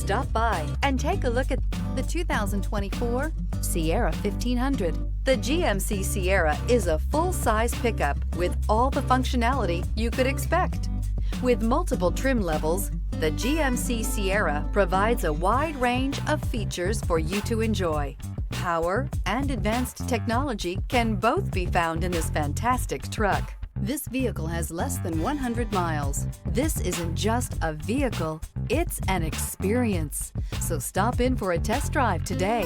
Stop by and take a look at the 2024 Sierra 1500. The GMC Sierra is a full-size pickup with all the functionality you could expect. With multiple trim levels, the GMC Sierra provides a wide range of features for you to enjoy. Power and advanced technology can both be found in this fantastic truck. This vehicle has less than 100 miles. This isn't just a vehicle, it's an experience. So stop in for a test drive today.